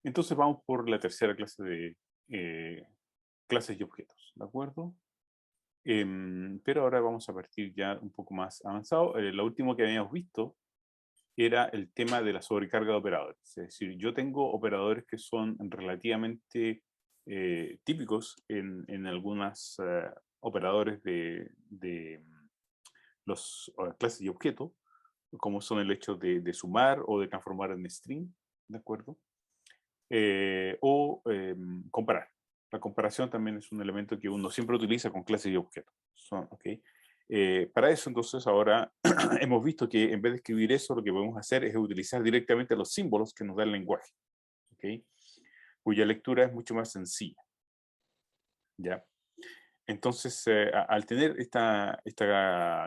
Entonces vamos por la tercera clase de clases y objetos, ¿de acuerdo? Pero ahora vamos a partir ya un poco más avanzado. Lo último que habíamos visto era el tema de la sobrecarga de operadores. Es decir, yo tengo operadores que son relativamente típicos en algunas operadores de los clases y objetos, como son el hecho de sumar o de transformar en string, ¿de acuerdo? Comparar. La comparación también es un elemento que uno siempre utiliza con clases y objetos. ¿Okay? Para eso, entonces, ahora hemos visto que en vez de escribir eso, lo que podemos hacer es utilizar directamente los símbolos que nos da el lenguaje, ¿okay? Cuya lectura es mucho más sencilla. ¿Ya? Entonces, al tener esta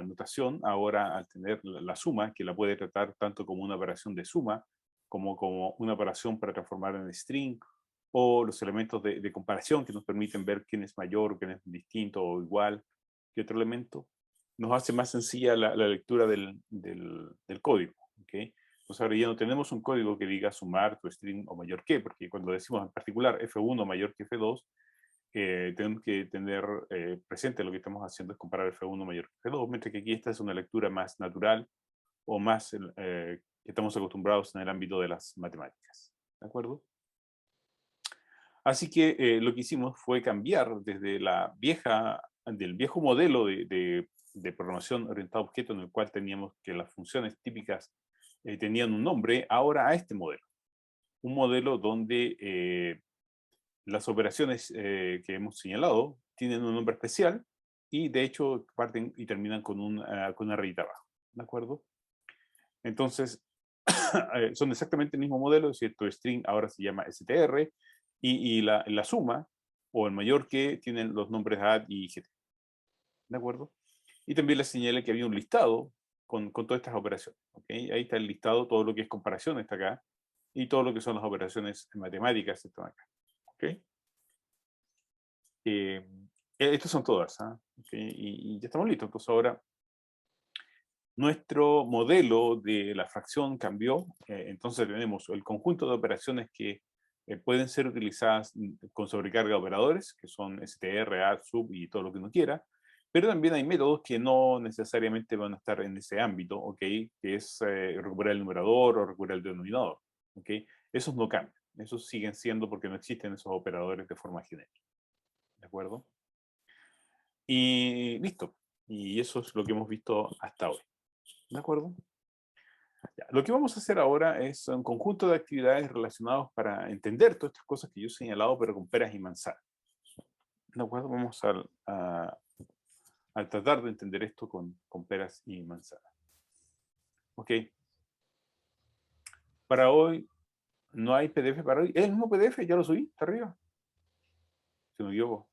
notación, ahora al tener la suma, que la puede tratar tanto como una operación de suma, como una operación para transformar en string, o los elementos de comparación que nos permiten ver quién es mayor, quién es distinto o igual que otro elemento, nos hace más sencilla la lectura del código. ¿Okay? Entonces ahora ya no tenemos un código que diga sumar tu string o mayor que, porque cuando decimos en particular F1 mayor que F2, tenemos que tener presente lo que estamos haciendo es comparar F1 mayor que F2, mientras que aquí esta es una lectura más natural o más que estamos acostumbrados en el ámbito de las matemáticas. ¿De acuerdo? Así que lo que hicimos fue cambiar desde del viejo modelo de programación orientada a objetos en el cual teníamos que las funciones típicas tenían un nombre, ahora a este modelo. Un modelo donde las operaciones que hemos señalado tienen un nombre especial y de hecho parten y terminan con una rayita abajo. ¿De acuerdo? Entonces, son exactamente el mismo modelo, es decir, tu string ahora se llama str y la suma o el mayor que tienen los nombres add y gt. ¿De acuerdo? Y también les señalé que había un listado con todas estas operaciones. ¿Okay? Ahí está el listado, todo lo que es comparación está acá y todo lo que son las operaciones matemáticas están acá. ¿Okay? Estas son todas. ¿Okay? Y ya estamos listos. Entonces ahora nuestro modelo de la fracción cambió. Entonces tenemos el conjunto de operaciones que pueden ser utilizadas con sobrecarga de operadores, que son str, add, sub y todo lo que uno quiera. Pero también hay métodos que no necesariamente van a estar en ese ámbito, ¿ok? Que es recuperar el numerador o recuperar el denominador, ¿ok? Esos no cambian. Esos siguen siendo porque no existen esos operadores de forma genérica. ¿De acuerdo? Y listo. Y eso es lo que hemos visto hasta hoy. ¿De acuerdo? Ya, lo que vamos a hacer ahora es un conjunto de actividades relacionadas para entender todas estas cosas que yo he señalado, pero con peras y manzanas. ¿De acuerdo? Vamos a tratar de entender esto con peras y manzanas. Ok. Para hoy no hay PDF para hoy. ¿Es el mismo PDF? Ya lo subí, está arriba. Si no me equivoco.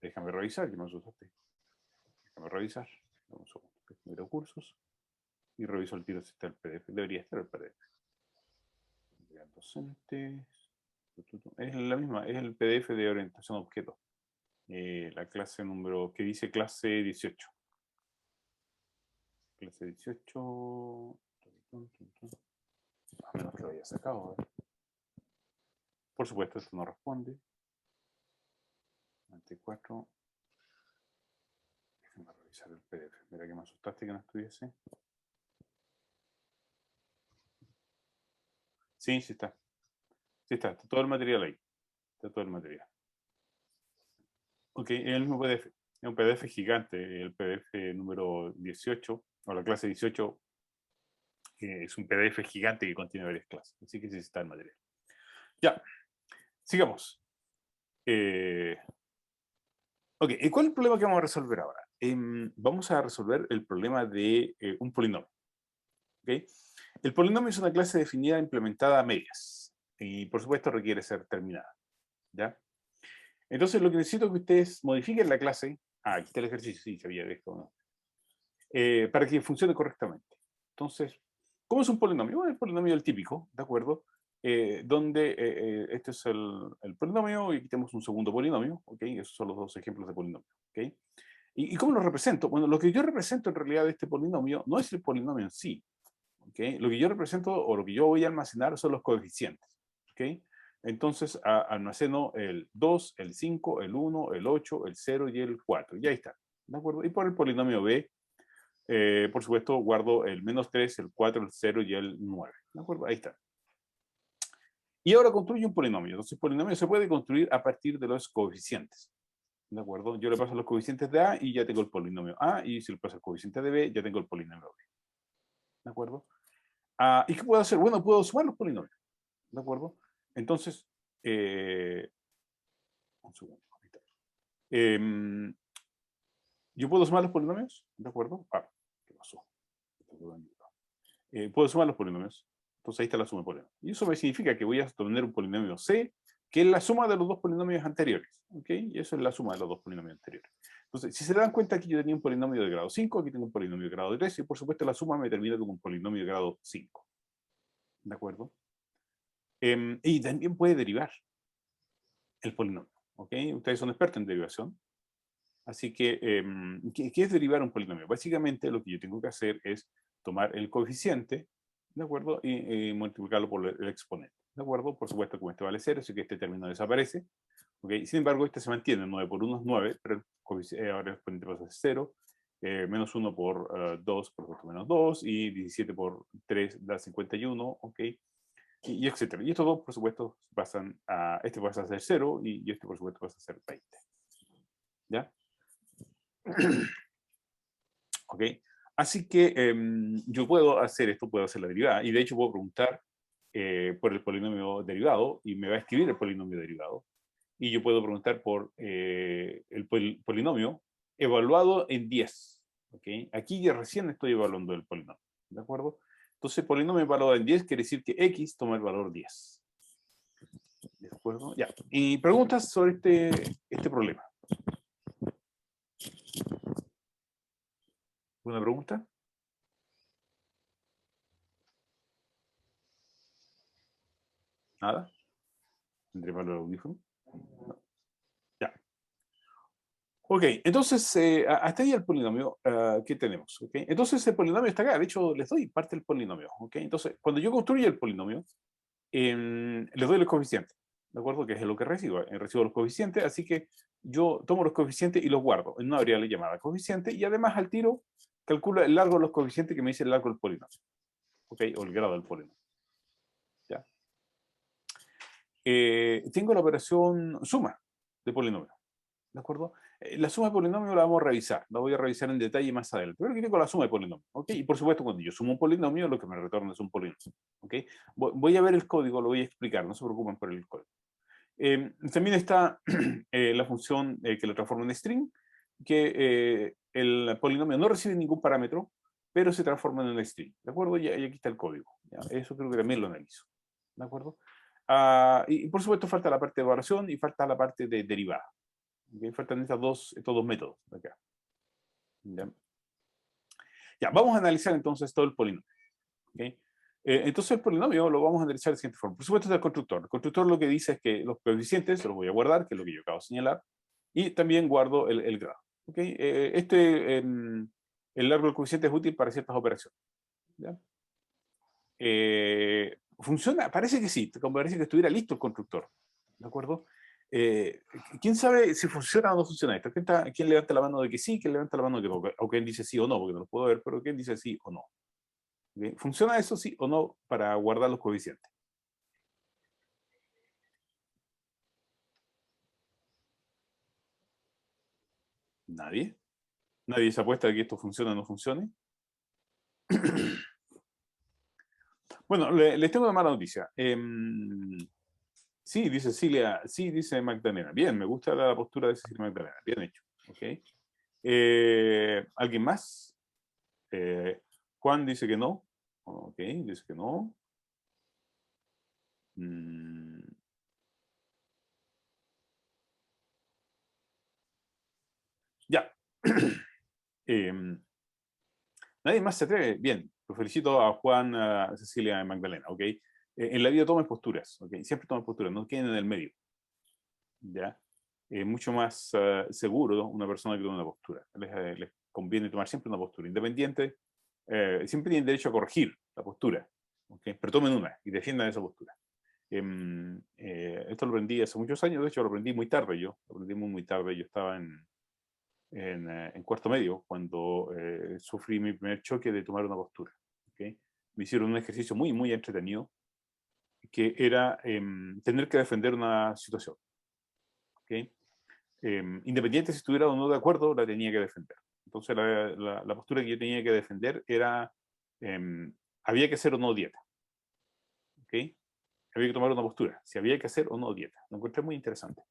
Déjame revisar, que me asustaste. Déjame revisar. Vamos a ver cursos. Y reviso el tiro si está el PDF. Debería estar el PDF. Docentes. Es la misma, es el PDF de orientación a objetos. La clase número, que dice clase 18. Clase 18. A menos que lo haya sacado. Por supuesto, esto no responde. 94. Déjame revisar el PDF. Mira que me asustaste que no estuviese. Sí, sí está. Sí está todo el material ahí. Está todo el material. Ok, es el mismo PDF. Es un PDF gigante, el PDF número 18, o la clase 18, es un PDF gigante que contiene varias clases. Así que sí está el material. Ya, sigamos. Ok, ¿y cuál es el problema que vamos a resolver ahora? Vamos a resolver el problema de un polinomio. ¿Okay? El polinomio es una clase definida implementada a medias. Y por supuesto requiere ser terminada. ¿Ya? Entonces lo que necesito es que ustedes modifiquen la clase. Aquí está el ejercicio, sí, sabía de esto, ¿no? Para que funcione correctamente. Entonces, ¿cómo es un polinomio? Bueno, el polinomio es el típico, ¿de acuerdo? Donde este es el polinomio y aquí tenemos un segundo polinomio, ¿ok? Esos son los dos ejemplos de polinomio, ¿ok? ¿Y cómo lo represento? Bueno, lo que yo represento en realidad de este polinomio no es el polinomio en sí, ¿okay? Lo que yo represento o lo que yo voy a almacenar son los coeficientes. ¿Okay? Entonces almaceno el 2, el 5, el 1, el 8, el 0 y el 4. Y ahí está. ¿De acuerdo? Y por el polinomio b, por supuesto, guardo el -3, el 4, el 0 y el 9. ¿De acuerdo? Ahí está. Y ahora construyo un polinomio. Entonces, el polinomio se puede construir a partir de los coeficientes. ¿De acuerdo? Yo le paso los coeficientes de A y ya tengo el polinomio A, y si le paso el coeficiente de B, ya tengo el polinomio B. ¿De acuerdo? ¿Y qué puedo hacer? Bueno, puedo sumar los polinomios. ¿De acuerdo? Entonces, un segundo. Yo puedo sumar los polinomios, ¿de acuerdo? ¿Qué pasó? Puedo sumar los polinomios. Entonces ahí está la suma de polinomios. Y eso me significa que voy a obtener un polinomio C, que es la suma de los dos polinomios anteriores. ¿Ok? Y eso es la suma de los dos polinomios anteriores. Entonces, si se dan cuenta, aquí yo tenía un polinomio de grado 5, aquí tengo un polinomio de grado 3, y por supuesto la suma me termina como un polinomio de grado 5. ¿De acuerdo? Y también puede derivar el polinomio. ¿Ok? Ustedes son expertos en derivación. Así que, ¿qué es derivar un polinomio? Básicamente lo que yo tengo que hacer es tomar el coeficiente, ¿de acuerdo? Y multiplicarlo por el exponente, ¿de acuerdo? Por supuesto, como este vale 0, así que este término desaparece. ¿Okay? Sin embargo, este se mantiene, 9 por 1 es 9, pero ahora el exponente pasa a 0. Menos 1 por 2, por supuesto, menos 2, y 17 por 3 da 51, ¿ok? Y etcétera. Y estos dos, por supuesto, pasan a, este pasa a ser 0, y este, por supuesto, pasa a ser 20. ¿Ya? ¿Ok? Así que yo puedo hacer esto, puedo hacer la derivada, y de hecho puedo preguntar por el polinomio derivado, y me va a escribir el polinomio derivado, y yo puedo preguntar por el polinomio evaluado en 10. ¿Ok? Aquí ya recién estoy evaluando el polinomio. ¿De acuerdo? Entonces, el polinomio evaluado en 10 quiere decir que x toma el valor 10. ¿De acuerdo? Ya. Y preguntas sobre este problema. ¿Una pregunta? ¿Nada? ¿Tendré valor audífono? No. Ya. Ok, entonces, hasta ahí el polinomio que tenemos. ¿Okay? Entonces, el polinomio está acá. De hecho, les doy parte del polinomio. ¿Okay? Entonces, cuando yo construyo el polinomio, les doy los coeficientes. ¿De acuerdo? Que es lo que recibo. Recibo los coeficientes, así que yo tomo los coeficientes y los guardo en una variable llamada coeficiente, y además al tiro calculo el largo de los coeficientes que me dice el largo del polinomio. ¿Ok? O el grado del polinomio. ¿Ya? Tengo la operación suma de polinomio. ¿De acuerdo? La suma de polinomio la vamos a revisar, la voy a revisar en detalle más adelante. Pero aquí tengo la suma de polinomio, ¿ok? Y por supuesto, cuando yo sumo un polinomio, lo que me retorna es un polinomio, ¿ok? Voy a ver el código, lo voy a explicar, no se preocupen por el código. También está la función que lo transforma en string, que el polinomio no recibe ningún parámetro, pero se transforma en un string, ¿de acuerdo? Y aquí está el código, ¿ya? Eso creo que también lo analizo, ¿de acuerdo? Y por supuesto falta la parte de evaluación y falta la parte de derivada. ¿Okay? Faltan estos dos métodos de acá. ¿Ya? Ya, vamos a analizar entonces todo el polinomio. ¿Okay? Entonces el polinomio lo vamos a analizar de siguiente forma. Por supuesto, es el constructor. El constructor lo que dice es que los coeficientes los voy a guardar, que es lo que yo acabo de señalar, y también guardo el grado. ¿Okay? El largo del coeficiente es útil para ciertas operaciones. ¿Ya? ¿Funciona? Parece que sí, como parece que estuviera listo el constructor. ¿De acuerdo? ¿Quién sabe si funciona o no funciona esto? ¿Quién levanta la mano de que sí? ¿Quién levanta la mano de que no? O quién dice sí o no, porque no lo puedo ver, pero quién dice sí o no. ¿Okay? ¿Funciona eso sí o no para guardar los coeficientes? ¿Nadie? ¿Nadie se apuesta a que esto funcione o no funcione? Bueno, les tengo una mala noticia. Sí, dice Cilia, sí, dice Magdalena. Bien, me gusta la postura de Cecilia Magdalena. Bien hecho. ¿Okay? ¿Alguien más? Juan dice que no. Ok, dice que no. Mm, ya. Nadie más se atreve. Bien, lo felicito a Juan, a Cecilia y Magdalena. Ok. En la vida tomen posturas. Ok. Siempre tomen posturas, no queden en el medio. Ya. Mucho más seguro, ¿no? Una persona que toma una postura. Les conviene tomar siempre una postura independiente. Siempre tienen derecho a corregir la postura. ¿Okay? Pero tomen una y defiendan esa postura. Esto lo aprendí hace muchos años, de hecho lo aprendí muy tarde yo. Lo aprendí muy tarde. Yo estaba en cuarto medio cuando sufrí mi primer choque de tomar una postura. ¿Okay? Me hicieron un ejercicio muy entretenido que era tener que defender una situación. ¿Okay? Independiente si estuviera o no de acuerdo, la tenía que defender. Entonces la postura que yo tenía que defender era, había que hacer o no dieta. ¿Okay? Había que tomar una postura, si había que hacer o no dieta. Lo encontré muy interesante.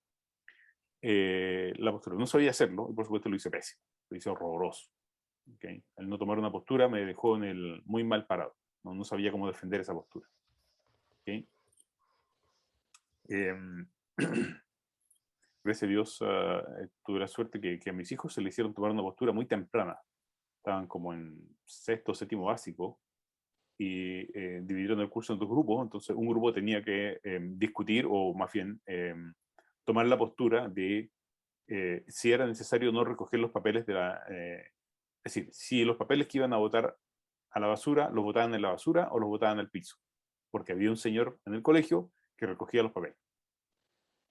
La postura, no sabía hacerlo, y por supuesto lo hice pésimo, lo hice horroroso. ¿Okay? El no tomar una postura me dejó muy mal parado. No sabía cómo defender esa postura. ¿Okay? Gracias a Dios tuve la suerte que a mis hijos se le hicieron tomar una postura muy temprana. Estaban como en sexto o séptimo básico y dividieron el curso en dos grupos. Entonces un grupo tenía que discutir o más bien tomar la postura de si era necesario no recoger los papeles es decir, si los papeles que iban a botar a la basura los botaban en la basura o los botaban al piso, porque había un señor en el colegio que recogía los papeles.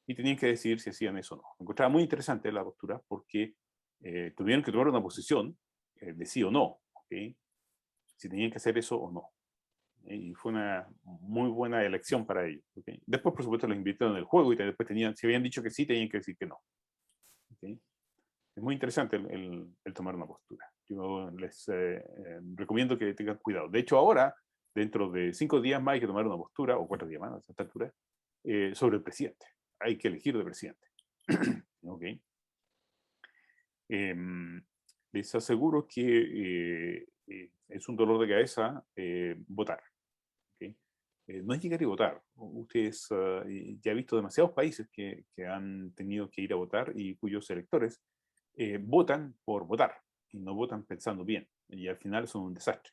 Y tenían que decidir si hacían eso o no. Me encontraba muy interesante la postura porque tuvieron que tomar una posición de sí o no, ¿okay? Si tenían que hacer eso o no. Y fue una muy buena elección para ellos. ¿Okay? Después, por supuesto, los invitaron al juego y después si habían dicho que sí, tenían que decir que no. ¿Okay? Es muy interesante el tomar una postura. Yo les recomiendo que tengan cuidado. De hecho, ahora, dentro de 5 días más, hay que tomar una postura, o 4 días más a esta altura, sobre el presidente. Hay que elegir de presidente. ¿Okay? Les aseguro que es un dolor de cabeza votar. ¿Okay? No es llegar y votar. Ustedes ya han visto demasiados países que han tenido que ir a votar y cuyos electores votan por votar y no votan pensando bien. Y al final son un desastre.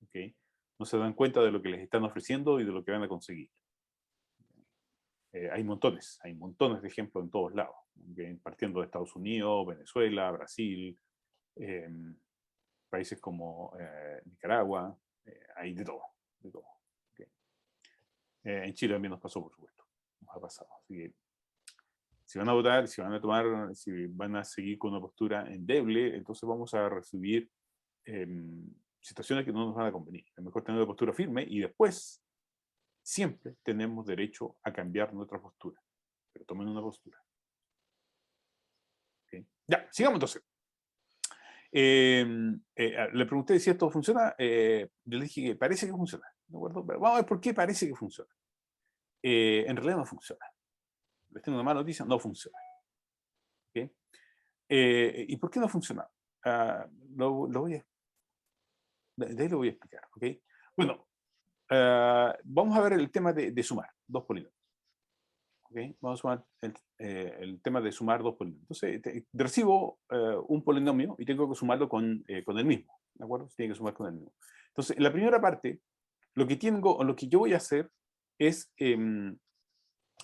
¿Okay? No se dan cuenta de lo que les están ofreciendo y de lo que van a conseguir. Hay montones de ejemplos en todos lados, ¿okay? Partiendo de Estados Unidos, Venezuela, Brasil, países como Nicaragua, hay de todo, de todo. ¿Okay? En Chile también nos pasó, por supuesto, nos ha pasado. Así que, si van a votar, si van a seguir con una postura endeble, entonces vamos a recibir situaciones que no nos van a convenir. Es mejor tener una postura firme y después siempre tenemos derecho a cambiar nuestra postura. Pero tomen una postura. ¿Okay? Ya, sigamos entonces. Le pregunté si esto funciona. Yo le dije que parece que funciona. ¿De acuerdo? Pero vamos a ver por qué parece que funciona. En realidad no funciona. Les tengo una mala noticia, no funciona. ¿Okay? ¿Y por qué no funciona? Lo voy a, de ahí lo voy a explicar. ¿Okay? Bueno, vamos a ver el tema de sumar dos polinomios. ¿Okay? Vamos a sumar el tema de sumar dos polinomios. Entonces, recibo un polinomio y tengo que sumarlo con el mismo. ¿De acuerdo? Tiene que sumar con el mismo. Entonces, en la primera parte, lo que yo voy a hacer es,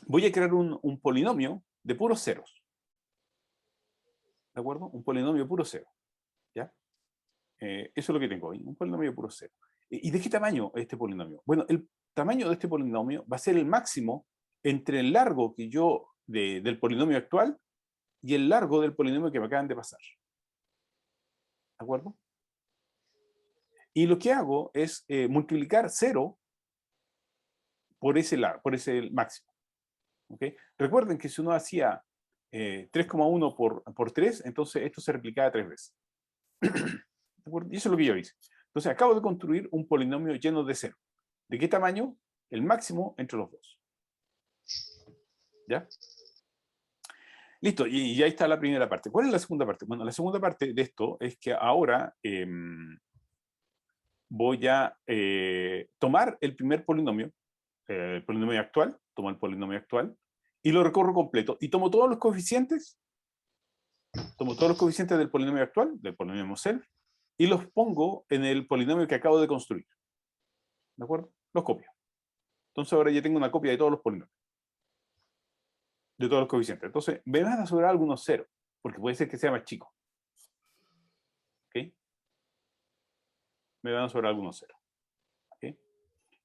voy a crear un polinomio de puros ceros. ¿De acuerdo? Un polinomio puro cero. ¿Ya? Eso es lo que tengo hoy, un polinomio puro cero. ¿Y de qué tamaño es este polinomio? Bueno, el tamaño de este polinomio va a ser el máximo entre el largo que del polinomio actual y el largo del polinomio que me acaban de pasar. ¿De acuerdo? Y lo que hago es multiplicar 0 por ese máximo. ¿Okay? Recuerden que si uno hacía 3,1 por 3, entonces esto se replicaba 3 veces. ¿De acuerdo? Y eso es lo que yo hice. Entonces acabo de construir un polinomio lleno de 0. ¿De qué tamaño? El máximo entre los dos. ¿Ya? Listo, y ahí está la primera parte. ¿Cuál es la segunda parte? Bueno, la segunda parte de esto es que ahora voy a tomar el primer polinomio, el polinomio actual, tomo el polinomio actual, y lo recorro completo. Y tomo todos los coeficientes del polinomio actual, del polinomio self, y los pongo en el polinomio que acabo de construir. ¿De acuerdo? Los copio. Entonces ahora ya tengo una copia de todos los polinomios. De todos los coeficientes. Entonces, me van a sobrar algunos ceros, porque puede ser que sea más chico. ¿Ok? Me van a sobrar algunos ceros. ¿Ok?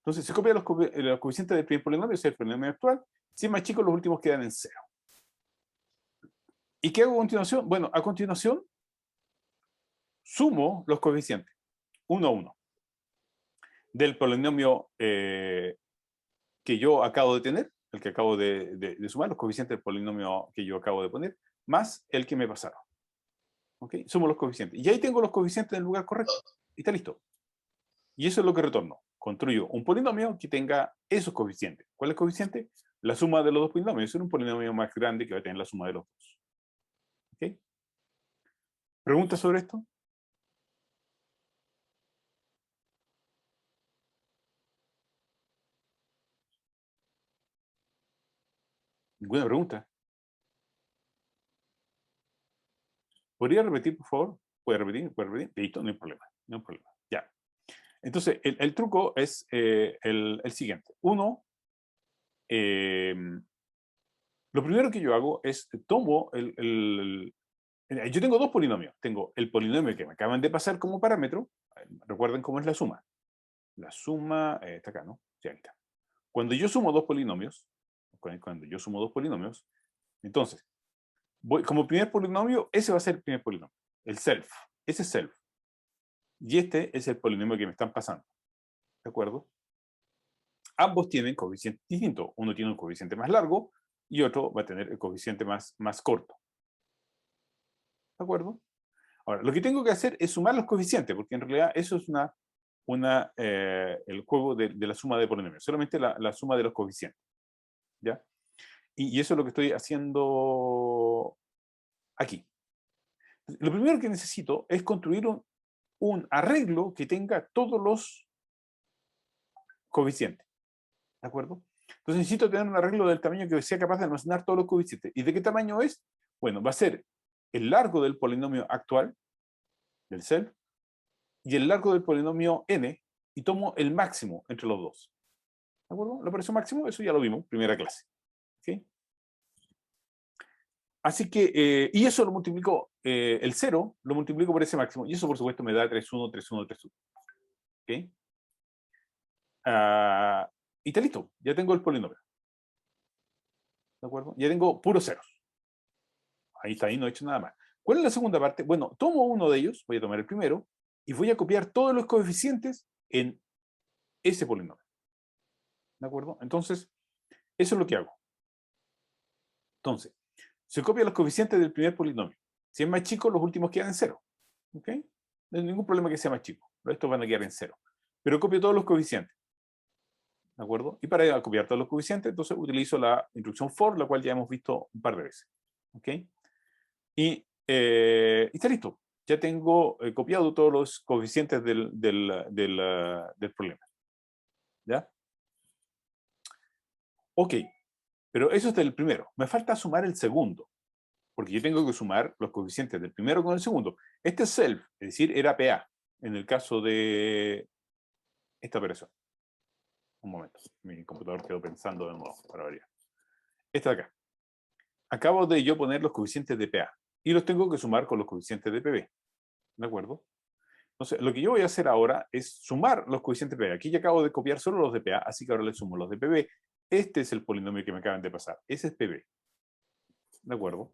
Entonces se copia los coeficientes del primer polinomio, es el polinomio actual. Si es más chico, los últimos quedan en 0. ¿Y qué hago a continuación? Bueno, a continuación sumo los coeficientes, 1 a 1, del polinomio que yo acabo de tener, el que acabo de sumar, los coeficientes del polinomio que yo acabo de poner, más el que me pasaron. ¿Ok? Sumo los coeficientes. Y ahí tengo los coeficientes en el lugar correcto. Y está listo. Y eso es lo que retorno. Construyo un polinomio que tenga esos coeficientes. ¿Cuál es el coeficiente? La suma de los dos polinomios. Es un polinomio más grande que va a tener la suma de los dos. ¿Ok? ¿Preguntas sobre esto? ¿Ninguna pregunta? ¿Podría repetir, por favor? ¿Puede repetir? ¿Puede repetir? Listo, no hay problema. No hay problema. Ya. Entonces, el truco es el siguiente. Uno, lo primero que yo hago es tomo yo tengo dos polinomios. Tengo el polinomio que me acaban de pasar como parámetro. Recuerden cómo es la suma. La suma está acá, ¿no? Sí, aquí está. Cuando yo sumo dos polinomios, entonces, como primer polinomio, ese va a ser el primer polinomio, el self. Ese es self. Y este es el polinomio que me están pasando. ¿De acuerdo? Ambos tienen coeficientes distintos. Uno tiene un coeficiente más largo y otro va a tener el coeficiente más corto. ¿De acuerdo? Ahora, lo que tengo que hacer es sumar los coeficientes, porque en realidad eso es el juego de la suma de polinomios, solamente la suma de los coeficientes. ¿Ya? Y eso es lo que estoy haciendo aquí. Lo primero que necesito es construir un arreglo que tenga todos los coeficientes. ¿De acuerdo? Entonces necesito tener un arreglo del tamaño que sea capaz de almacenar todos los coeficientes. ¿Y de qué tamaño es? Bueno, va a ser el largo del polinomio actual, del self, y el largo del polinomio n, y tomo el máximo entre los dos. ¿De acuerdo? ¿Lo precio máximo? Eso ya lo vimos, primera clase. ¿Okay? Así que, y eso lo multiplico, el 0 lo multiplico por ese máximo, y eso por supuesto me da 3,1, 3,1, 3,1. ¿Ok? Y está listo, ya tengo el polinomio. ¿De acuerdo? Ya tengo puros ceros. Ahí está, ahí no he hecho nada más. ¿Cuál es la segunda parte? Bueno, tomo uno de ellos, voy a tomar el primero, y voy a copiar todos los coeficientes en ese polinomio. ¿De acuerdo? Entonces, eso es lo que hago. Entonces, se copia los coeficientes del primer polinomio. Si es más chico, los últimos quedan en 0. ¿Ok? No hay ningún problema que sea más chico. Estos van a quedar en 0. Pero copio todos los coeficientes. ¿De acuerdo? Y para copiar todos los coeficientes, entonces utilizo la instrucción for, la cual ya hemos visto un par de veces. ¿Ok? Y está listo. Ya tengo copiado todos los coeficientes del problema. ¿Ya? Ok. Pero eso es del primero. Me falta sumar el segundo. Porque yo tengo que sumar los coeficientes del primero con el segundo. Este es self, es decir, era PA, en el caso de esta operación. Un momento, mi computador quedó pensando de nuevo, para variar. Esta de acá. Acabo de yo poner los coeficientes de PA, y los tengo que sumar con los coeficientes de PB. ¿De acuerdo? Entonces, lo que yo voy a hacer ahora es sumar los coeficientes de PA. Aquí ya acabo de copiar solo los de PA, así que ahora le sumo los de PB. Este es el polinomio que me acaban de pasar. Ese es PB. ¿De acuerdo?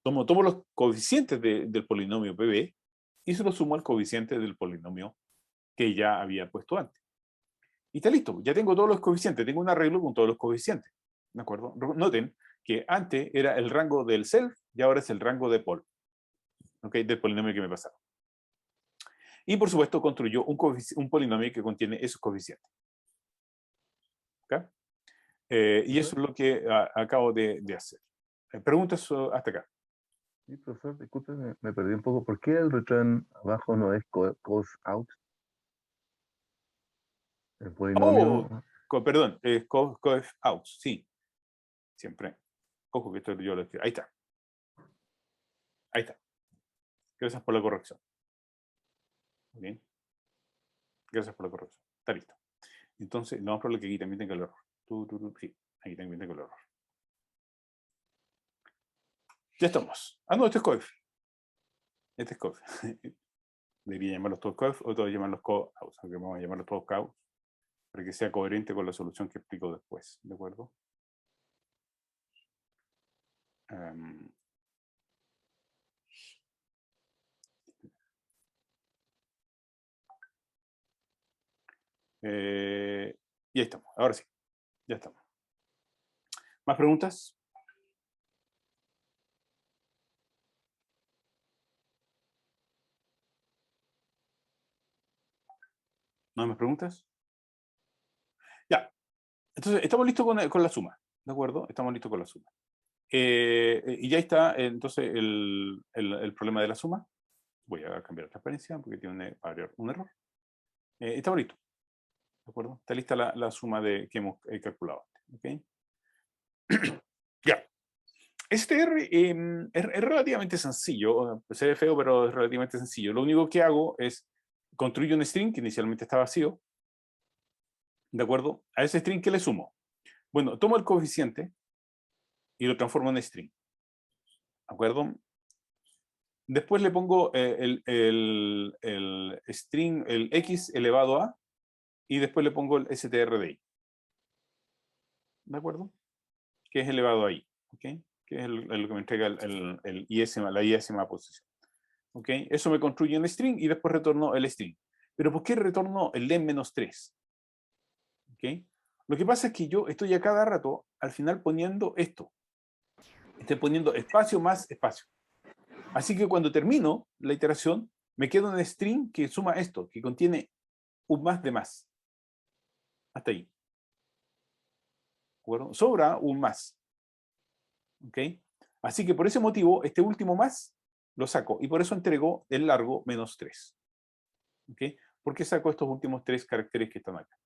Tomo los coeficientes del polinomio PB y se los sumo al coeficiente del polinomio que ya había puesto antes. Y está listo, ya tengo todos los coeficientes, tengo un arreglo con todos los coeficientes. ¿De acuerdo? Noten que antes era el rango del self y ahora es el rango de Paul, ¿okay? Del polinomio que me pasaron. Y por supuesto construyó un polinomio que contiene esos coeficientes. ¿Okay? Y eso es lo que acabo de hacer. ¿Preguntas hasta acá? Sí, profesor, disculpe, me perdí un poco. ¿Por qué el return abajo no es cos out? El polinomio. Perdón, coef out, sí. Siempre. Ojo que esto yo lo escribo. Ahí está. Ahí está. Gracias por la corrección. Muy bien. Gracias por la corrección. Está listo. Entonces, no vamos a probar que aquí también tenga el error. Sí, aquí también tengo el error. Ya estamos. Ah, no, este es coef. Este es coef. Debería llamarlos todos coef o todos llamarlos co-out. Aunque vamos a llamarlos todos coef. para que sea coherente con la solución que explico después, ¿de acuerdo? Y ahí estamos, ahora sí, ya estamos. ¿Más preguntas? ¿No hay más preguntas? Ya, entonces estamos listos con la suma, ¿de acuerdo? Estamos listos con la suma. Y ya está, entonces, el problema de la suma. Voy a cambiar la transparencia porque tiene un error. Estamos listos, ¿de acuerdo? Está lista la suma que hemos calculado antes, ¿ok? Ya. STR es relativamente sencillo, se ve feo, pero es relativamente sencillo. Lo único que hago es construir un string que inicialmente está vacío, ¿de acuerdo? A ese string, ¿qué le sumo? Bueno, tomo el coeficiente y lo transformo en string, ¿de acuerdo? Después le pongo el string, el x elevado a, y después le pongo el str de i, ¿de acuerdo? Que es elevado a i, ¿ok? Que es lo que me entrega la i-ésima posición. ¿Ok? Eso me construye un string y después retorno el string. ¿Pero por qué retorno el len-3? ¿Ok? Lo que pasa es que yo estoy a cada rato al final poniendo esto. Estoy poniendo espacio más espacio. Así que cuando termino la iteración, me queda un string que suma esto, que contiene un más de más. Hasta ahí. ¿De sobra un más. ¿Ok? Así que por ese motivo, este último más lo saco. Y por eso entrego el largo -3. ¿Ok? ¿Por qué saco estos últimos 3 caracteres que están acá?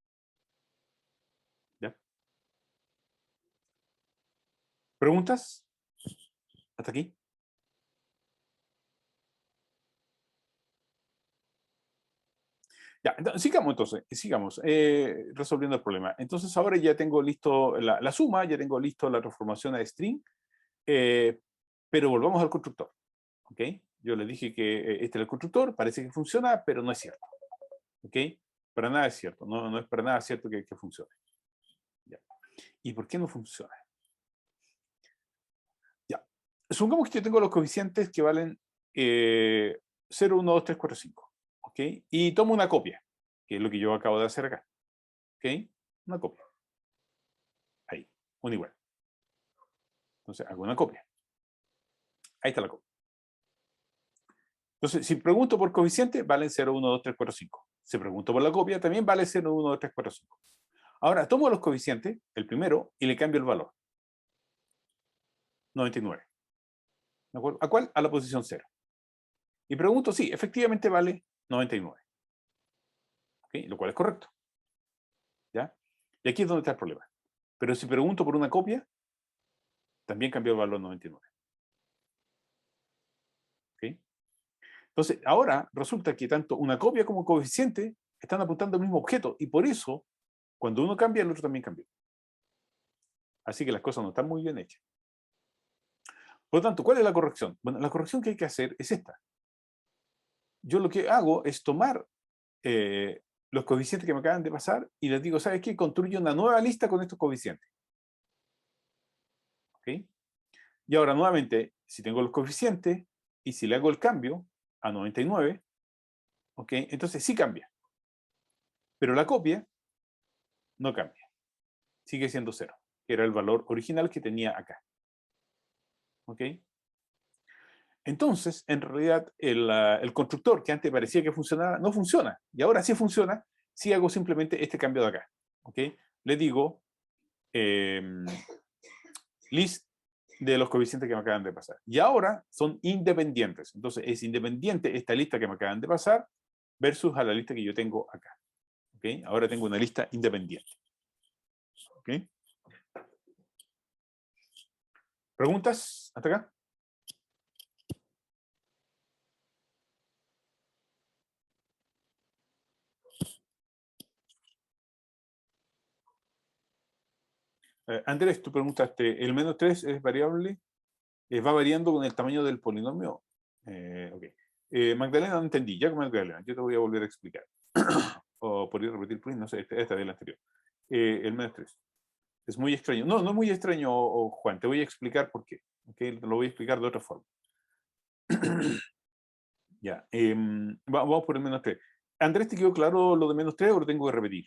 ¿Ya? ¿Preguntas? ¿Hasta aquí? Ya, entonces, sigamos resolviendo el problema. Entonces ahora ya tengo listo la suma, ya tengo listo la transformación a string, pero volvamos al constructor. ¿Ok? Yo le dije que este es el constructor, parece que funciona, pero no es cierto. ¿Ok? Para nada es cierto, no es para nada cierto que funcione. Ya. ¿Y por qué no funciona? Ya. Supongamos que yo tengo los coeficientes que valen 0, 1, 2, 3, 4, 5. ¿Ok? Y tomo una copia, que es lo que yo acabo de hacer acá. ¿Ok? Una copia. Ahí, un igual. Entonces hago una copia. Ahí está la copia. Entonces, si pregunto por coeficiente, valen 0, 1, 2, 3, 4, 5. Si pregunto por la copia, también vale 0, 1, 2, 3, 4, 5. Ahora, tomo los coeficientes, el primero, y le cambio el valor. 99. ¿De acuerdo? ¿A cuál? A la posición 0. Y pregunto, sí, efectivamente vale 99. ¿Ok? Lo cual es correcto. ¿Ya? Y aquí es donde está el problema. Pero si pregunto por una copia, también cambio el valor 99. ¿Ok? Entonces, ahora resulta que tanto una copia como coeficiente están apuntando al mismo objeto. Y por eso, cuando uno cambia, el otro también cambia. Así que las cosas no están muy bien hechas. Por lo tanto, ¿cuál es la corrección? Bueno, la corrección que hay que hacer es esta. Yo lo que hago es tomar los coeficientes que me acaban de pasar y les digo, ¿sabes qué? Construyo una nueva lista con estos coeficientes. ¿Ok? Y ahora, nuevamente, si tengo los coeficientes y si le hago el cambio a 99, ¿ok? Entonces sí cambia. Pero la copia no cambia. Sigue siendo 0, que era el valor original que tenía acá. ¿Ok? Entonces, en realidad, el constructor que antes parecía que funcionaba, no funciona. Y ahora sí funciona si hago simplemente este cambio de acá. ¿Ok? Le digo list de los coeficientes que me acaban de pasar. Y ahora son independientes. Entonces, es independiente esta lista que me acaban de pasar versus a la lista que yo tengo acá. ¿Ok? Ahora tengo una lista independiente. ¿Ok? ¿Preguntas hasta acá? Andrés, tú preguntaste, ¿el -3 es variable? ¿Va variando con el tamaño del polinomio? Ok. Magdalena, no entendí. Ya con Magdalena, yo te voy a volver a explicar. o podría repetir print, no sé, esta es la anterior. El menos 3. Es muy extraño. No, no es muy extraño, Juan, te voy a explicar por qué. ¿Okay? Te lo voy a explicar de otra forma. Ya, vamos por el menos 3. Andrés, ¿te quedó claro lo de menos 3 o lo tengo que repetir?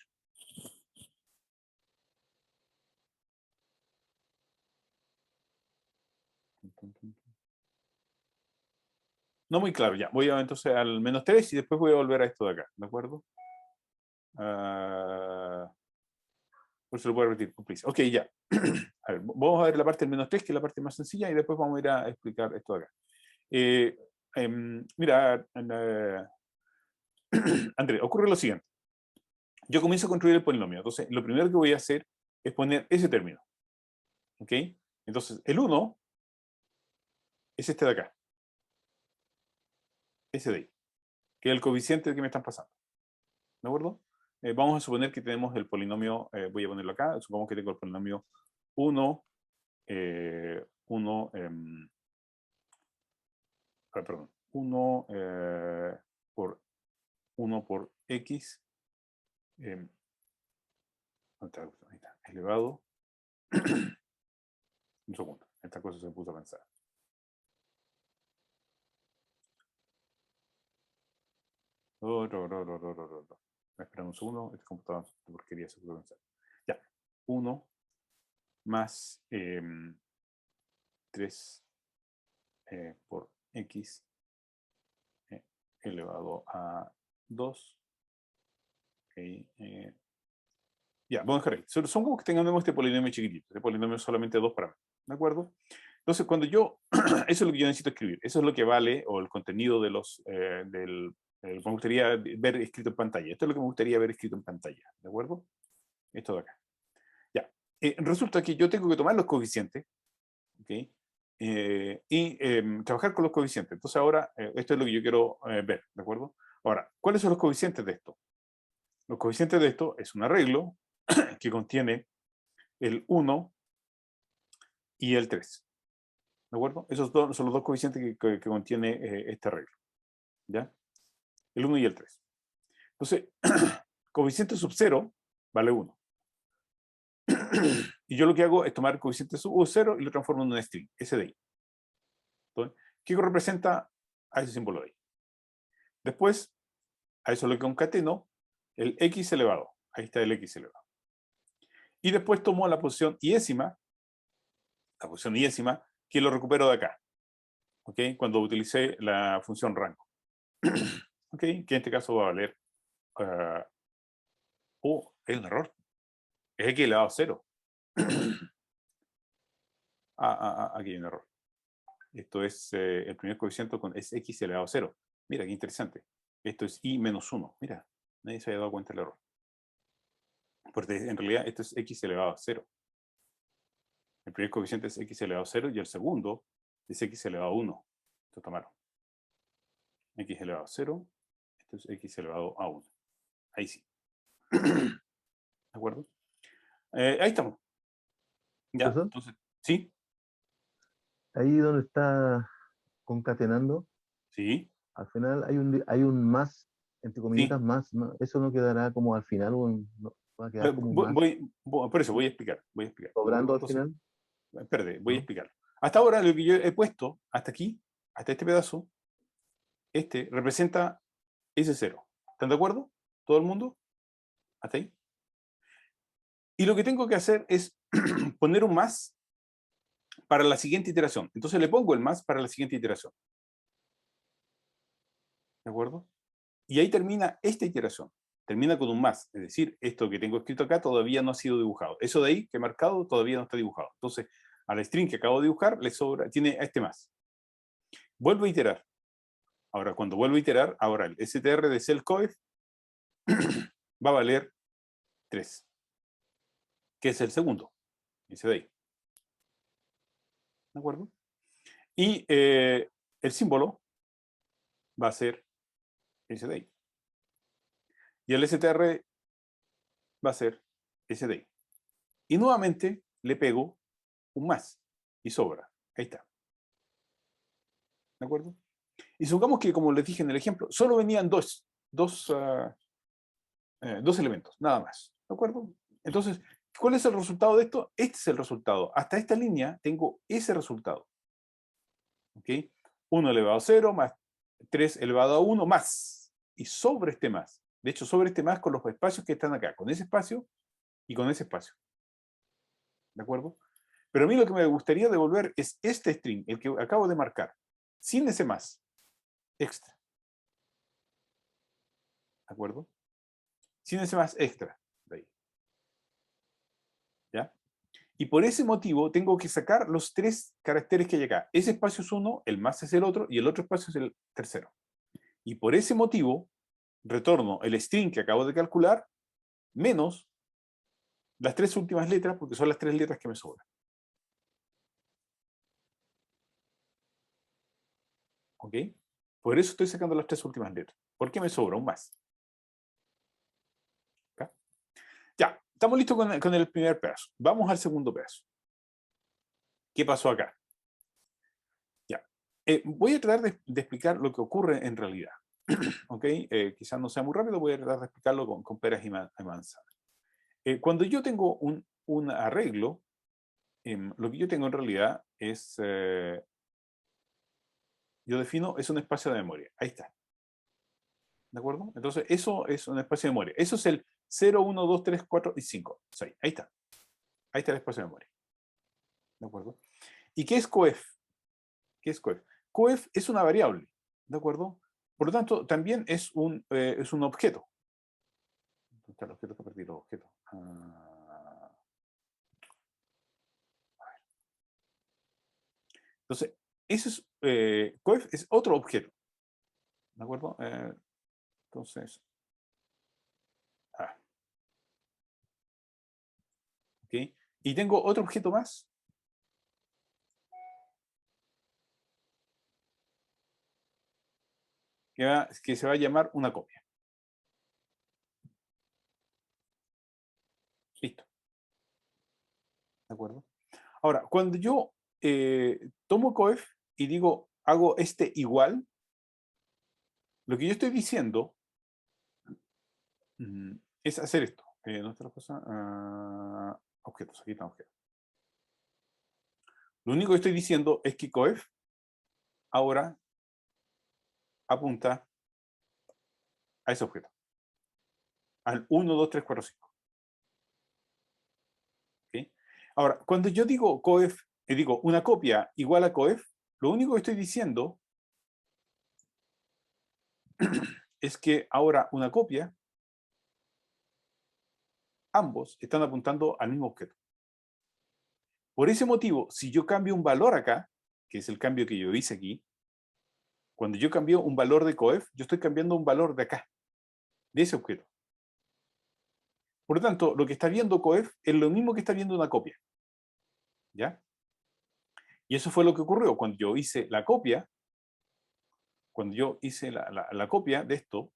No muy claro, ya. Voy a entonces al menos 3 y después voy a volver a esto de acá, ¿de acuerdo? Por eso lo puedo repetir, please. Ok, ya. A ver, vamos a ver la parte del menos 3, que es la parte más sencilla, y después vamos a ir a explicar esto de acá. Mira, Andrés, ocurre lo siguiente. Yo comienzo a construir el polinomio. Entonces, lo primero que voy a hacer es poner ese término. ¿Ok? Entonces, el 1 es este de acá. Ese de ahí. Que es el coeficiente que me están pasando. ¿De acuerdo? Vamos a suponer que tenemos el polinomio, voy a ponerlo acá, supongamos que tengo el polinomio 1, 1, perdón, 1 por 1 por x, ahí está, elevado. Un segundo, esta cosa se puso a pensar. Espera un segundo, este computador de porquería se puso a pensar. Ya, 1 más 3 por x elevado a 2. Okay, ya, vamos a dejar ahí. Son como que tengamos este polinomio chiquitito, este polinomio solamente 2 parámetros. ¿De acuerdo? Entonces, cuando yo, eso es lo que yo necesito escribir, eso es lo que vale, o el contenido de los, me gustaría ver escrito en pantalla. Esto es lo que me gustaría ver escrito en pantalla. ¿De acuerdo? Esto de acá. Ya. Resulta que yo tengo que tomar los coeficientes, ¿ok? Y trabajar con los coeficientes. Entonces ahora, esto es lo que yo quiero ver, ¿de acuerdo? Ahora, ¿cuáles son los coeficientes de esto? Los coeficientes de esto es un arreglo que contiene el 1 y el 3. ¿De acuerdo? Esos son los dos coeficientes que contiene este arreglo. ¿Ya? El 1 y el 3. Entonces, coeficiente sub 0 vale 1. Y yo lo que hago es tomar el coeficiente sub 0 y lo transformo en un string, ese de ahí. Entonces, ¿qué representa a ese símbolo de ahí? Después, a eso le concateno el x elevado. Ahí está el x elevado. Y después tomo la posición iésima, que lo recupero de acá. ¿Ok? Cuando utilicé la función rango. ¿Ok? Que en este caso va a valer. Es un error. Es x elevado a 0. Aquí hay un error. Esto es el primer coeficiente es x elevado a 0. Mira, qué interesante. Esto es y menos 1. Mira, nadie se había dado cuenta del error. Porque en realidad esto es x elevado a 0. El primer coeficiente es x elevado a 0 y el segundo es x elevado a 1. Esto tomaron. X elevado a 0. Esto es x elevado a 1. Ahí sí. ¿De acuerdo? Ahí estamos. Ya, ¿Eso? entonces, ¿sí? Ahí donde está concatenando, Sí, al final hay un más, entre comillas, sí. más, ¿no? Eso no quedará como al final, no, va a quedar como un más Por eso voy a explicar. ¿De acuerdo? sobrando al Entonces, final, espérate, voy a ¿no? explicarlo. Hasta ahora lo que yo he puesto, hasta aquí, hasta este pedazo, representa ese 0. ¿Están de acuerdo? ¿Todo el mundo? ¿Hasta ahí? Y lo que tengo que hacer es poner un más para la siguiente iteración. Entonces le pongo el más para la siguiente iteración. ¿De acuerdo? Y ahí termina esta iteración. Termina con un más. Es decir, esto que tengo escrito acá todavía no ha sido dibujado. Eso de ahí que he marcado todavía no está dibujado. Entonces, al string que acabo de dibujar le sobra, tiene este más. Vuelvo a iterar. Ahora, cuando vuelvo a iterar, ahora el str de cellcoef va a valer 3, que es el segundo. Ese de ahí. ¿De acuerdo? Y el símbolo va a ser ese de ahí. Y el str va a ser ese de ahí. Y nuevamente le pego un más y sobra. Ahí está. ¿De acuerdo? Y supongamos que, como les dije en el ejemplo, solo venían dos dos elementos, nada más. ¿De acuerdo? Entonces, ¿cuál es el resultado de esto? Este es el resultado. Hasta esta línea tengo ese resultado. ¿Ok? 1 elevado a 0 más 3 elevado a 1 más. Y sobre este más. De hecho, sobre este más con los espacios que están acá. Con ese espacio y con ese espacio. ¿De acuerdo? Pero a mí lo que me gustaría devolver es este string, el que acabo de marcar. Sin ese más. Extra. ¿De acuerdo? Sin ese más extra. De ahí. ¿Ya? Y por ese motivo tengo que sacar los tres caracteres que hay acá. Ese espacio es uno, el más es el otro, y el otro espacio es el tercero. Y por ese motivo retorno el string que acabo de calcular menos las tres últimas letras, porque son las tres letras que me sobran. ¿Ok? Por eso estoy sacando las tres últimas letras. ¿Por qué me sobra un más? ¿Okay? Ya, estamos listos con el primer pedazo. Vamos al segundo pedazo. ¿Qué pasó acá? Ya. Voy a tratar de explicar lo que ocurre en realidad. ¿Ok? Quizás no sea muy rápido, voy a tratar de explicarlo con peras y manzanas. Cuando yo tengo un arreglo, lo que yo tengo en realidad es, yo defino, es un espacio de memoria. Ahí está. ¿De acuerdo? Entonces, eso es un espacio de memoria. Eso es el 0, 1, 2, 3, 4 y 5. 6. Ahí está. Ahí está el espacio de memoria. ¿De acuerdo? ¿Y qué es coef? ¿Qué es coef? Coef es una variable. ¿De acuerdo? Por lo tanto, también es un objeto. ¿Dónde está el objeto? Que perdí el objeto. Entonces, eso es, coef es otro objeto. ¿De acuerdo? Entonces, ¿ok? Y tengo otro objeto más. Que se va a llamar una copia. Listo. ¿De acuerdo? Ahora, cuando yo tomo coef y digo, hago este igual, lo que yo estoy diciendo es hacer esto. ¿Dónde está la cosa? Objetos, aquí está objetos. Lo único que estoy diciendo es que coef ahora apunta a ese objeto. Al 1, 2, 3, 4, 5. ¿Okay? Ahora, cuando yo digo coef, digo una copia igual a coef, lo único que estoy diciendo es que ahora una copia, ambos están apuntando al mismo objeto. Por ese motivo, si yo cambio un valor acá, que es el cambio que yo hice aquí, cuando yo cambio un valor de coef, yo estoy cambiando un valor de acá, de ese objeto. Por lo tanto, lo que está viendo coef es lo mismo que está viendo una copia. ¿Ya? Y eso fue lo que ocurrió cuando yo hice la copia. Cuando yo hice la copia de esto,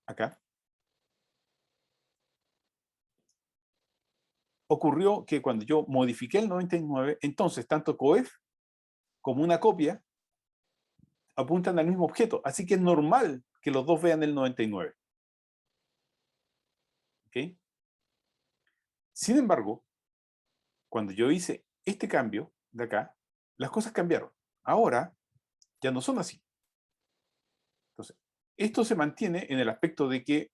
acá, ocurrió que cuando yo modifiqué el 99, entonces tanto coef como una copia apuntan al mismo objeto. Así que es normal que los dos vean el 99. ¿Ok? Sin embargo, cuando yo hice este cambio de acá, las cosas cambiaron. Ahora ya no son así. Entonces, esto se mantiene en el aspecto de que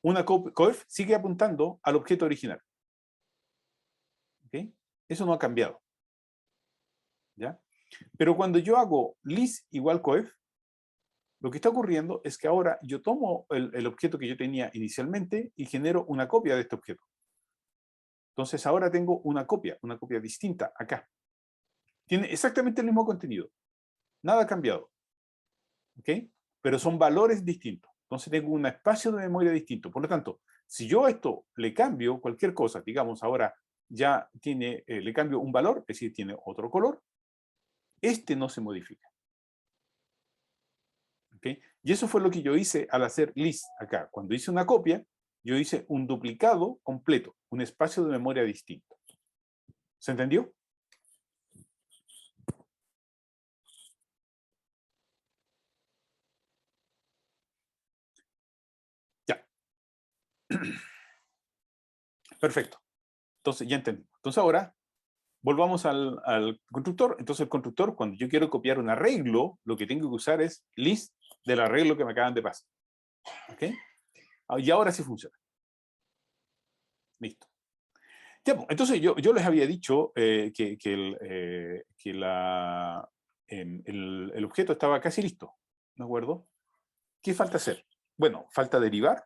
una coef sigue apuntando al objeto original. ¿Okay? Eso no ha cambiado. ¿Ya? Pero cuando yo hago lis igual coef, lo que está ocurriendo es que ahora yo tomo el objeto que yo tenía inicialmente y genero una copia de este objeto. Entonces ahora tengo una copia distinta acá. Tiene exactamente el mismo contenido. Nada ha cambiado. ¿Ok? Pero son valores distintos. Entonces tengo un espacio de memoria distinto. Por lo tanto, si yo a esto le cambio cualquier cosa, digamos ahora ya tiene, le cambio un valor, es decir, tiene otro color, este no se modifica. ¿Okay? Y eso fue lo que yo hice al hacer list acá. Cuando hice una copia, yo hice un duplicado completo, un espacio de memoria distinto. ¿Se entendió? Perfecto. Entonces, ya entendimos. Entonces, ahora, volvamos al constructor. Entonces, el constructor, cuando yo quiero copiar un arreglo, lo que tengo que usar es list del arreglo que me acaban de pasar. ¿Ok? Y ahora sí funciona. Listo. Ya, pues, entonces, yo les había dicho que el objeto estaba casi listo. ¿De acuerdo? ¿Qué falta hacer? Bueno, falta derivar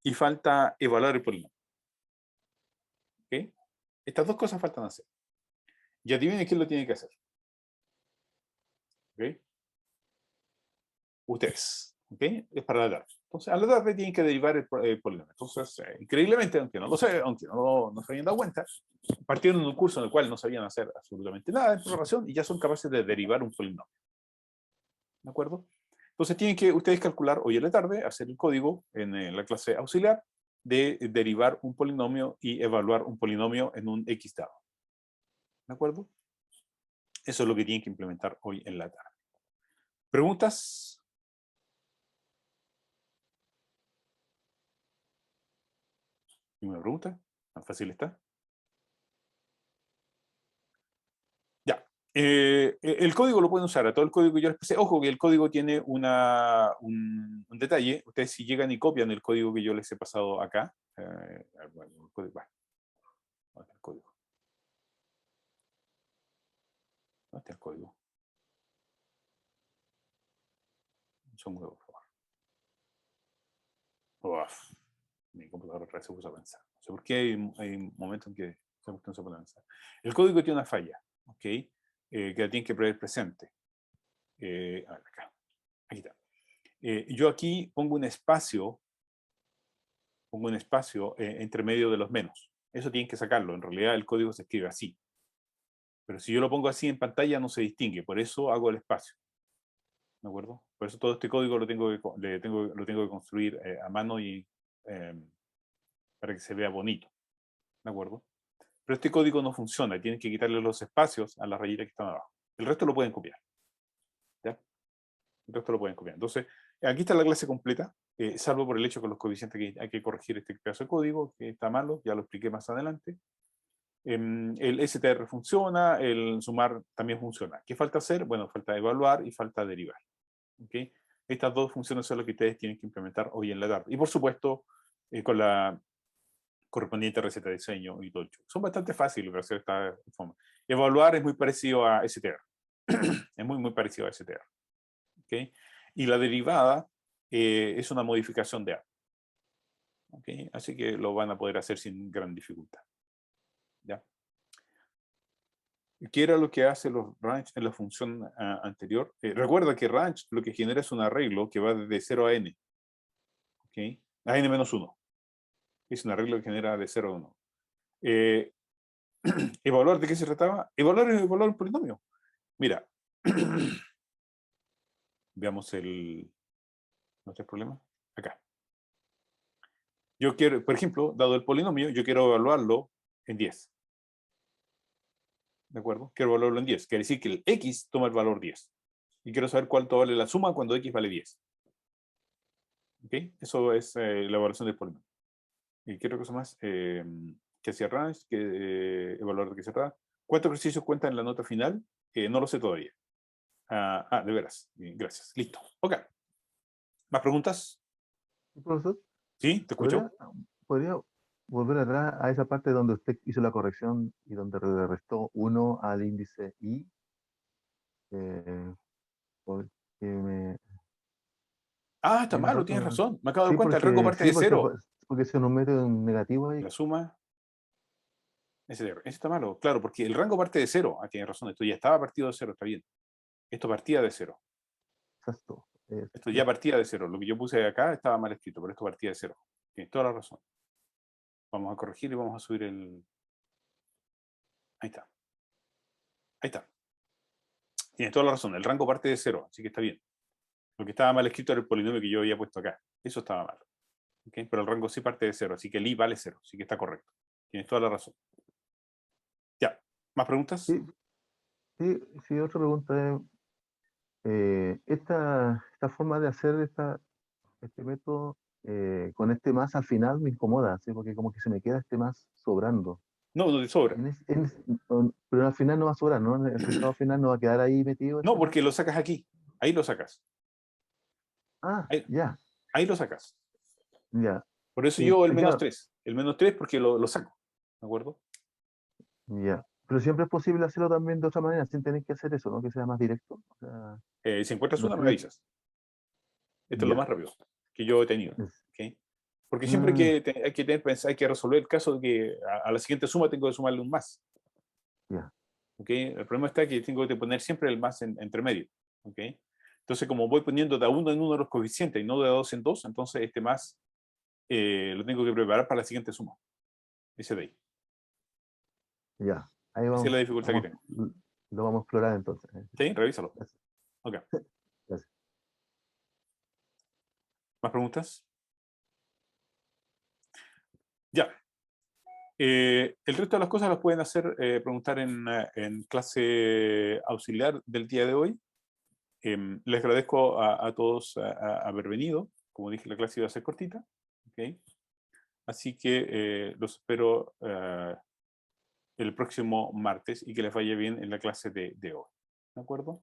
y falta evaluar el polinomio. ¿Ok? Estas dos cosas faltan hacer. Y adivinen quién lo tiene que hacer. ¿Ok? Ustedes. ¿Ok? Es para la tarde. Entonces, a la tarde tienen que derivar el polinomio. Entonces, increíblemente, aunque no lo sé, aunque no se habían dado cuenta, partieron de un curso en el cual no sabían hacer absolutamente nada de programación y ya son capaces de derivar un polinomio. ¿De acuerdo? Entonces, tienen que ustedes calcular hoy en la tarde, hacer el código en la clase auxiliar de derivar un polinomio y evaluar un polinomio en un X dado. ¿De acuerdo? Eso es lo que tienen que implementar hoy en la tarde. ¿Preguntas? ¿Ninguna pregunta? ¿Tan fácil está? Ya. El código lo pueden usar, a todo el código que yo les pasé. Ojo que el código tiene un detalle. Ustedes si llegan y copian el código que yo les he pasado acá. Bueno, el código, ¿dónde está el código? ¿Dónde está el código? Un segundo, por favor. Uf, mi computadora otra vez se puso a pensar. No sé por qué hay momentos en que esa cuestión se pone a pensar. El código tiene una falla, ¿ok? Que la tienen que prever presente. A ver, acá. Aquí está. Yo aquí pongo un espacio entre medio de los menos. Eso tienen que sacarlo. En realidad el código se escribe así. Pero si yo lo pongo así en pantalla no se distingue. Por eso hago el espacio. ¿De acuerdo? Por eso todo este código lo tengo que construir a mano y para que se vea bonito. ¿De acuerdo? Pero este código no funciona. Tienen que quitarle los espacios a las rayitas que están abajo. El resto lo pueden copiar. ¿Ya? El resto lo pueden copiar. Entonces, aquí está la clase completa, salvo por el hecho que los coeficientes que hay que corregir este pedazo de código, que está malo, ya lo expliqué más adelante. El STR funciona, el sumar también funciona. ¿Qué falta hacer? Bueno, falta evaluar y falta derivar. ¿Okay? Estas dos funciones son las que ustedes tienen que implementar hoy en la tarde. Y por supuesto, con la correspondiente receta de diseño y todo el show. Son bastante fáciles de hacer esta forma. Evaluar es muy parecido a STR. Es muy parecido a STR. ¿Okay? Y la derivada es una modificación de A. ¿Okay? Así que lo van a poder hacer sin gran dificultad. ¿Ya? ¿Qué era lo que hace los range en la función anterior? Recuerda que range lo que genera es un arreglo que va desde 0 a n. ¿Okay? A n-1. Es un arreglo que genera de 0 a 1. ¿Evaluar de qué se trataba? Evaluar es evaluar un polinomio. Mira, veamos ¿no está el problema? Acá. Yo quiero, por ejemplo, dado el polinomio, yo quiero evaluarlo en 10. ¿De acuerdo? Quiero evaluarlo en 10. Quiere decir que el x toma el valor 10. Y quiero saber cuánto vale la suma cuando x vale 10. ¿Ok? Eso es la evaluación del polinomio. Y quiero cosa más que hacía Range, que evaluar de qué se trata. ¿Cuántos ejercicios cuentan en la nota final? No lo sé todavía. De veras. Bien, gracias. Listo. Ok. ¿Más preguntas? Profesor, ¿Sí? ¿Te escucho? ¿podría volver atrás a esa parte donde usted hizo la corrección y donde le restó 1 al índice I? Porque me, Está malo, tienes nosotros, razón. Me acabo de dar sí, cuenta, el rango parte de porque, 0. porque se nos mete un negativo ahí. La suma, ese está malo. Claro, porque el rango parte de 0. Tienes razón, esto ya estaba partido de 0, está bien. Esto partía de 0. Exacto. Esto ya partía de 0. Lo que yo puse acá estaba mal escrito, pero esto partía de 0. Tienes toda la razón. Vamos a corregir y vamos a subir el... Ahí está. Ahí está. Tienes toda la razón. El rango parte de 0, así que está bien. Lo que estaba mal escrito era el polinomio que yo había puesto acá. Eso estaba mal. ¿Okay? Pero el rango sí parte de 0, así que el i vale 0. Así que está correcto. Tienes toda la razón. Ya. ¿Más preguntas? Sí, sí, sí, otra pregunta es, esta forma de hacer este método con con este más al final me incomoda, ¿sí? Porque como que se me queda este más sobrando. No, no te sobra. Pero al final no va a sobrar, ¿no? El resultado final no va a quedar ahí metido No, este porque más. lo sacas aquí. Ahí lo sacas. Ah, Ahí, ya, ahí lo sacas. ya. Por eso yo el menos Claro, 3. El menos 3 porque lo saco. ¿De acuerdo? ya. Pero siempre es posible hacerlo también de otra manera, sin tener que hacer eso, ¿no? Que sea más directo. O sea, Si encuentras no una, me tiene. avisas. Esto es lo más Ya. rápido que yo he tenido. Es- ¿Ok? Porque siempre mm, hay que tener, hay que resolver el caso de que a la siguiente suma tengo que sumarle un más. ya, ¿Ok? El problema está que tengo que poner siempre el más entre medio. ¿Ok? Entonces, como voy poniendo de a uno en uno de los coeficientes y no de a dos en dos, entonces este más lo tengo que preparar para la siguiente suma. Ese de ahí. ya. Ahí Esa es vamos, la dificultad que vamos, tengo. lo vamos a explorar entonces. ¿Sí? Revísalo. Gracias. Ok. Gracias. ¿Más preguntas? Ya. El resto de las cosas las pueden hacer, preguntar en clase auxiliar del día de hoy. Les agradezco a todos haber venido. Como dije, la clase iba a ser cortita. ¿Ok? Así que los espero el próximo martes y que les vaya bien en la clase de hoy. ¿De acuerdo?